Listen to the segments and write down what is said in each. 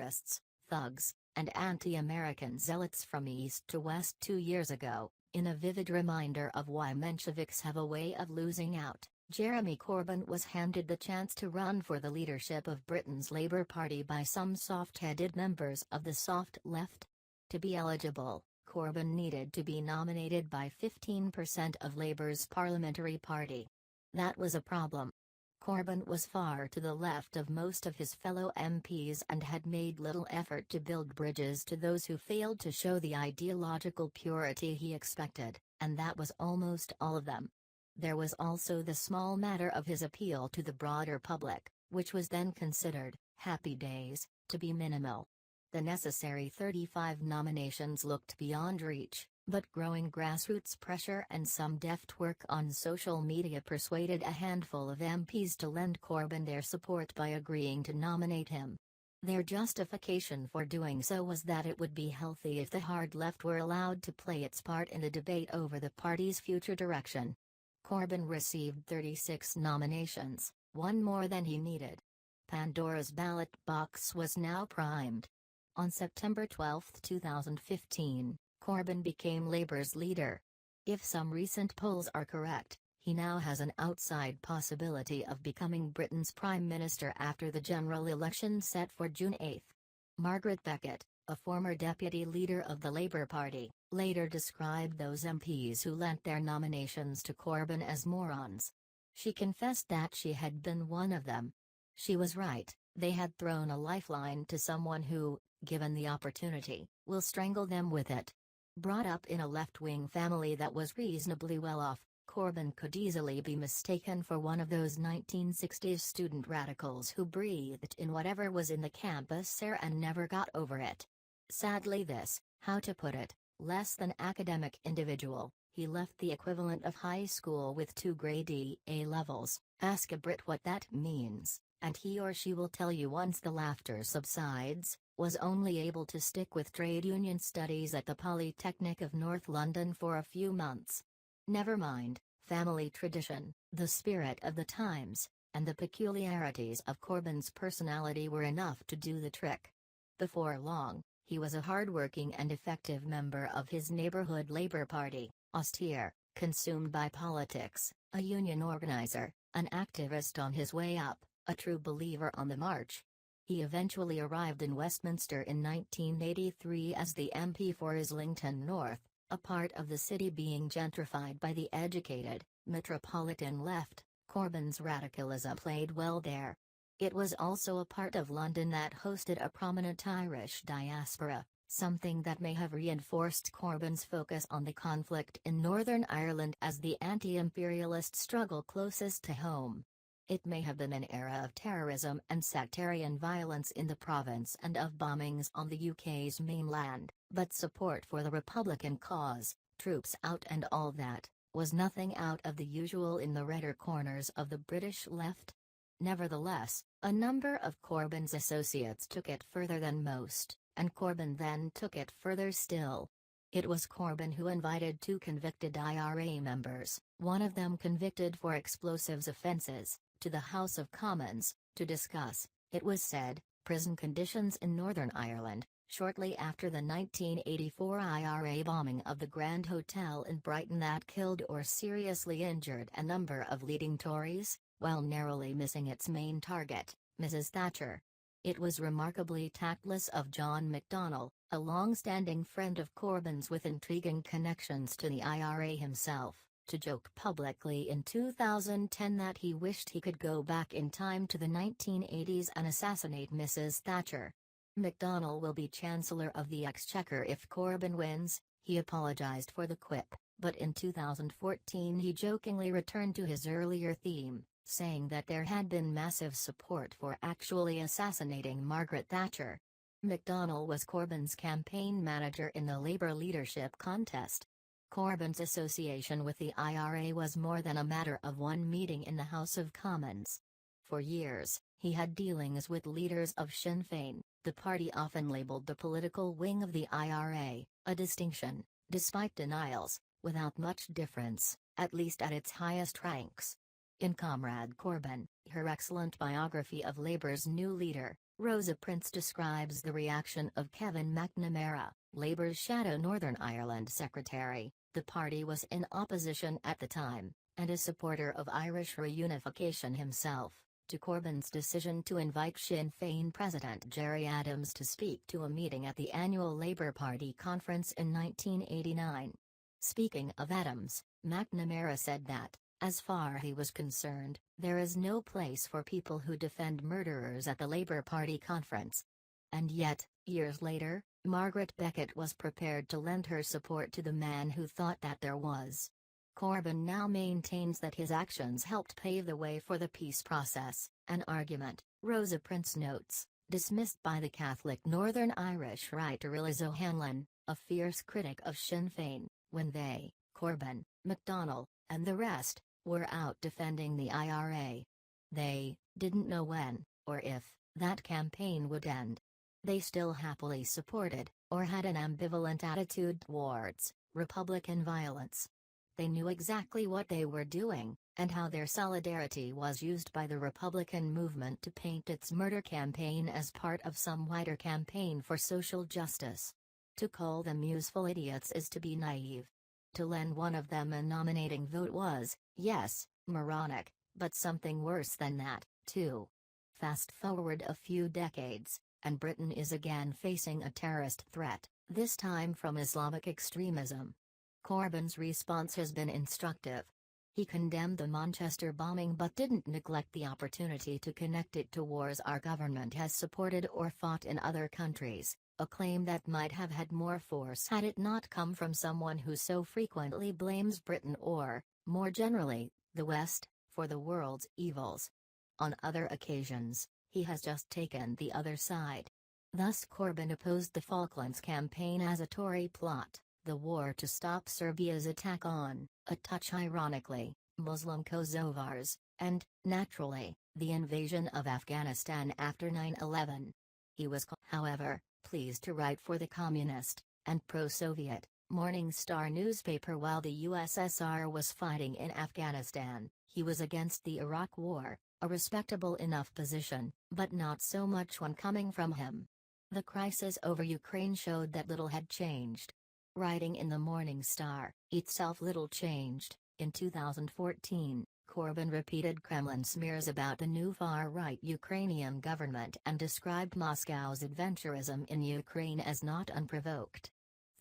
terrorists, thugs, and anti-American zealots from east to west 2 years ago, in a vivid reminder of why Mensheviks have a way of losing out. Jeremy Corbyn was handed the chance to run for the leadership of Britain's Labour Party by some soft-headed members of the soft left. To be eligible, Corbyn needed to be nominated by 15% of Labour's parliamentary party. That was a problem. Corbyn was far to the left of most of his fellow MPs and had made little effort to build bridges to those who failed to show the ideological purity he expected, and that was almost all of them. There was also the small matter of his appeal to the broader public, which was then considered, happy days, to be minimal. The necessary 35 nominations looked beyond reach, but growing grassroots pressure and some deft work on social media persuaded a handful of MPs to lend Corbyn their support by agreeing to nominate him. Their justification for doing so was that it would be healthy if the hard left were allowed to play its part in the debate over the party's future direction. Corbyn received 36 nominations, one more than he needed. Pandora's ballot box was now primed. On September 12, 2015, Corbyn became Labour's leader. If some recent polls are correct, he now has an outside possibility of becoming Britain's Prime Minister after the general election set for June 8. Margaret Beckett, a former deputy leader of the Labour Party, later described those MPs who lent their nominations to Corbyn as morons. She confessed that she had been one of them. She was right, they had thrown a lifeline to someone who, given the opportunity, will strangle them with it. Brought up in a left-wing family that was reasonably well off, Corbyn could easily be mistaken for one of those 1960s student radicals who breathed in whatever was in the campus air and never got over it. Sadly this, how to put it, less than academic individual, he left the equivalent of high school with 2 grade A levels. Ask a Brit what that means, and he or she will tell you once the laughter subsides, was only able to stick with trade union studies at the Polytechnic of North London for a few months. Never mind, family tradition, the spirit of the times, and the peculiarities of Corbyn's personality were enough to do the trick. Before long, he was a hard-working and effective member of his neighbourhood Labour Party, austere, consumed by politics, a union organiser, an activist on his way up, a true believer on the march. He eventually arrived in Westminster in 1983 as the MP for Islington North, a part of the city being gentrified by the educated, metropolitan left. Corbyn's radicalism played well there. It was also a part of London that hosted a prominent Irish diaspora, something that may have reinforced Corbyn's focus on the conflict in Northern Ireland as the anti-imperialist struggle closest to home. It may have been an era of terrorism and sectarian violence in the province and of bombings on the UK's mainland, but support for the Republican cause, troops out and all that, was nothing out of the usual in the redder corners of the British left. Nevertheless, a number of Corbyn's associates took it further than most, and Corbyn then took it further still. It was Corbyn who invited 2 convicted IRA members, one of them convicted for explosives offences, to the House of Commons, to discuss, it was said, prison conditions in Northern Ireland, shortly after the 1984 IRA bombing of the Grand Hotel in Brighton that killed or seriously injured a number of leading Tories, while narrowly missing its main target, Mrs. Thatcher. It was remarkably tactless of John McDonnell, a long-standing friend of Corbyn's with intriguing connections to the IRA himself, to joke publicly in 2010 that he wished he could go back in time to the 1980s and assassinate Mrs. Thatcher. McDonnell will be Chancellor of the Exchequer if Corbyn wins, he apologised for the quip, but in 2014 he jokingly returned to his earlier theme, saying that there had been massive support for actually assassinating Margaret Thatcher. McDonnell was Corbyn's campaign manager in the Labour leadership contest. Corbyn's association with the IRA was more than a matter of one meeting in the House of Commons. For years, he had dealings with leaders of Sinn Féin, the party often labelled the political wing of the IRA, a distinction, despite denials, without much difference, at least at its highest ranks. In Comrade Corbyn, her excellent biography of Labour's new leader, Rosa Prince describes the reaction of Kevin McNamara, Labour's shadow Northern Ireland secretary. The party was in opposition at the time, and a supporter of Irish reunification himself, to Corbyn's decision to invite Sinn Féin President Gerry Adams to speak to a meeting at the annual Labour Party conference in 1989. Speaking of Adams, McNamara said that, as far as he was concerned, there is no place for people who defend murderers at the Labour Party conference. And yet, years later, Margaret Beckett was prepared to lend her support to the man who thought that there was. Corbyn now maintains that his actions helped pave the way for the peace process, an argument, Rosa Prince notes, dismissed by the Catholic Northern Irish writer Liz O'Hanlon, a fierce critic of Sinn Féin, when they, Corbyn, MacDonnell, and the rest, were out defending the IRA. They didn't know when, or if, that campaign would end. They still happily supported, or had an ambivalent attitude towards, Republican violence. They knew exactly what they were doing, and how their solidarity was used by the Republican movement to paint its murder campaign as part of some wider campaign for social justice. To call them useful idiots is to be naive. To lend one of them a nominating vote was, yes, moronic, but something worse than that, too. Fast forward a few decades, and Britain is again facing a terrorist threat, this time from Islamic extremism. Corbyn's response has been instructive. He condemned the Manchester bombing but didn't neglect the opportunity to connect it to wars our government has supported or fought in other countries, a claim that might have had more force had it not come from someone who so frequently blames Britain or, more generally, the West, for the world's evils. On other occasions, he has just taken the other side. Thus Corbyn opposed the Falklands campaign as a Tory plot, the war to stop Serbia's attack on, a touch ironically, Muslim Kosovars, and, naturally, the invasion of Afghanistan after 9/11. He was, however, pleased to write for the communist, and pro-Soviet, Morning Star newspaper while the USSR was fighting in Afghanistan. He was against the Iraq War, a respectable enough position, but not so much one coming from him. The crisis over Ukraine showed that little had changed. Writing in the Morning Star, itself little changed. In 2014, Corbyn repeated Kremlin smears about the new far-right Ukrainian government and described Moscow's adventurism in Ukraine as not unprovoked.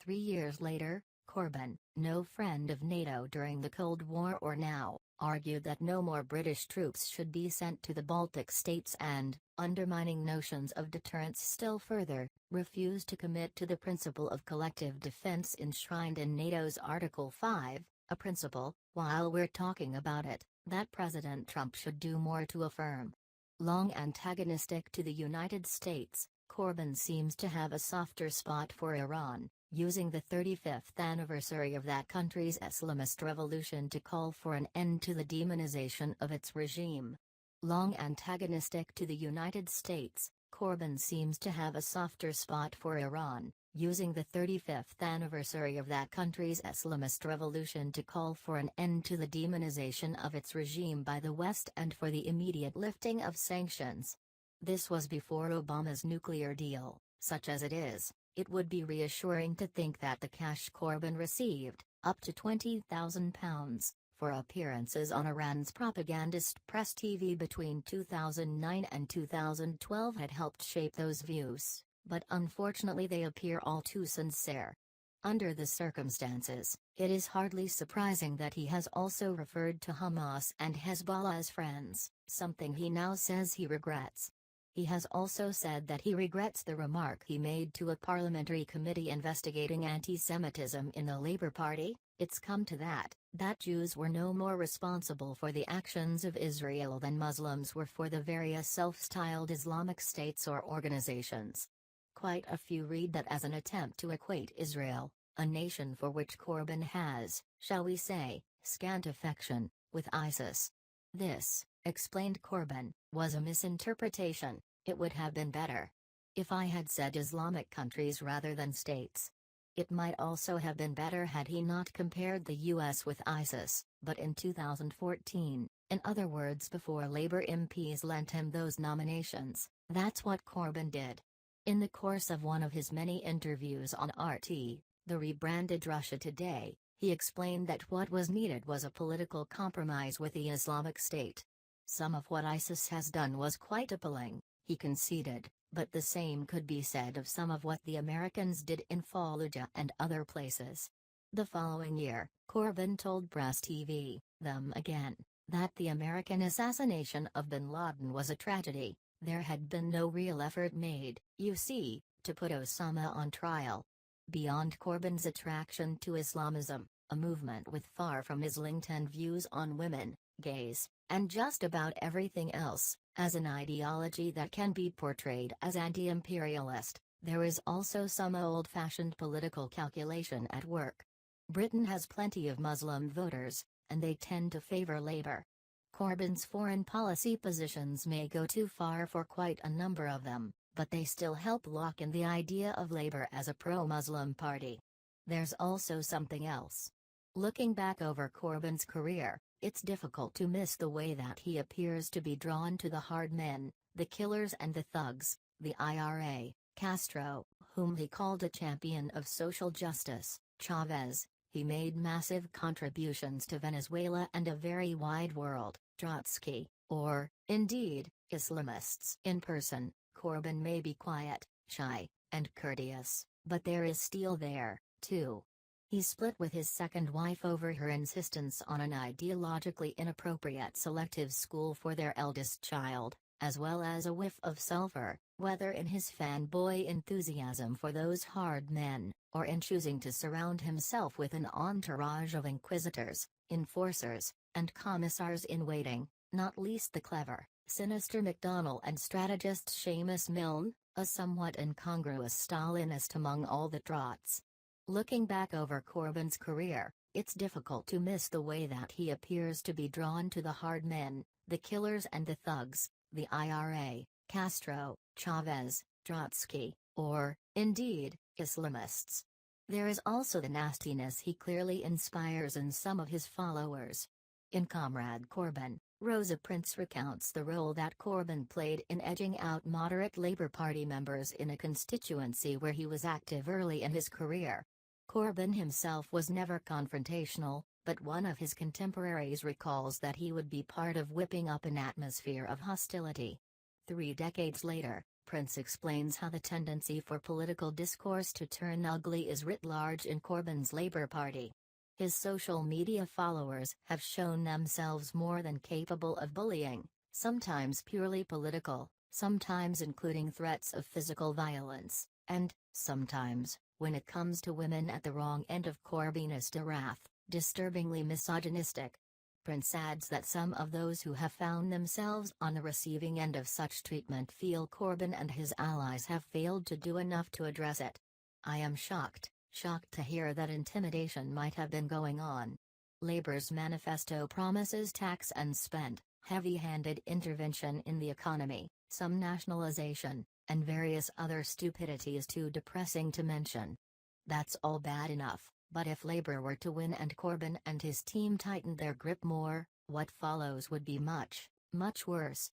3 years later, Corbyn, no friend of NATO during the Cold War or now, argued that no more British troops should be sent to the Baltic states and, undermining notions of deterrence still further, refused to commit to the principle of collective defense enshrined in NATO's Article 5, a principle, while we're talking about it, that President Trump should do more to affirm. Long antagonistic to the United States, Corbyn seems to have a softer spot for Iran, using the 35th anniversary of that country's Islamist revolution to call for an end to the demonization of its regime. Long antagonistic to the United States, Corbyn seems to have a softer spot for Iran, using the 35th anniversary of that country's Islamist revolution to call for an end to the demonization of its regime by the West and for the immediate lifting of sanctions. This was before Obama's nuclear deal. Such as it is, it would be reassuring to think that the cash Corbyn received, up to £20,000, for appearances on Iran's propagandist press TV between 2009 and 2012 had helped shape those views, but unfortunately they appear all too sincere. Under the circumstances, it is hardly surprising that he has also referred to Hamas and Hezbollah as friends, something he now says he regrets. He has also said that he regrets the remark he made to a parliamentary committee investigating anti-Semitism in the Labour Party. It's come to that Jews were no more responsible for the actions of Israel than Muslims were for the various self-styled Islamic states or organizations. Quite a few read that as an attempt to equate Israel, a nation for which Corbyn has, shall we say, scant affection, with ISIS. This, explained Corbyn, was a misinterpretation. It would have been better if I had said Islamic countries rather than states. It might also have been better had he not compared the US with ISIS, but in 2014, in other words before Labour MPs lent him those nominations, That's what Corbyn did. In the course of one of his many interviews on RT, the rebranded Russia Today, he explained that what was needed was a political compromise with the Islamic State. Some of what ISIS has done was quite appalling, he conceded, but the same could be said of some of what the Americans did in Fallujah and other places. The following year, Corbyn told Press TV, them again, that the American assassination of bin Laden was a tragedy. There had been no real effort made, you see, to put Osama on trial. Beyond Corbyn's attraction to Islamism, a movement with far from Islington views on women, gays, and just about everything else, as an ideology that can be portrayed as anti-imperialist, there is also some old-fashioned political calculation at work. Britain has plenty of Muslim voters, and they tend to favor Labour. Corbyn's foreign policy positions may go too far for quite a number of them, but they still help lock in the idea of Labour as a pro-Muslim party. There's also something else. Looking back over Corbyn's career, it's difficult to miss the way that he appears to be drawn to the hard men, the killers and the thugs, the IRA, Castro, whom he called a champion of social justice, Chavez. He made massive contributions to Venezuela and a very wide world, Trotsky, or, indeed, Islamists. In person, Corbyn may be quiet, shy, and courteous, but there is steel there, too. He split with his second wife over her insistence on an ideologically inappropriate selective school for their eldest child, as well as a whiff of sulfur, whether in his fanboy enthusiasm for those hard men, or in choosing to surround himself with an entourage of inquisitors, enforcers, and commissars-in-waiting, not least the clever, sinister MacDonnell and strategist Seamus Milne, a somewhat incongruous Stalinist among all the trots. Looking back over Corbyn's career, it's difficult to miss the way that he appears to be drawn to the hard men, the killers and the thugs, the IRA, Castro, Chavez, Trotsky, or, indeed, Islamists. There is also the nastiness he clearly inspires in some of his followers. In Comrade Corbyn, Rosa Prince recounts the role that Corbyn played in edging out moderate Labour Party members in a constituency where he was active early in his career. Corbyn himself was never confrontational, but one of his contemporaries recalls that he would be part of whipping up an atmosphere of hostility. 3 decades later, Prince explains how the tendency for political discourse to turn ugly is writ large in Corbyn's Labour Party. His social media followers have shown themselves more than capable of bullying, sometimes purely political, sometimes including threats of physical violence, and, sometimes, when it comes to women at the wrong end of Corbynist wrath, disturbingly misogynistic. Prince adds that some of those who have found themselves on the receiving end of such treatment feel Corbyn and his allies have failed to do enough to address it. I am shocked to hear that intimidation might have been going on. Labour's manifesto promises tax and spend, heavy-handed intervention in the economy, some nationalisation, and various other stupidities too depressing to mention. That's all bad enough, but if Labour were to win and Corbyn and his team tightened their grip more, what follows would be much, much worse.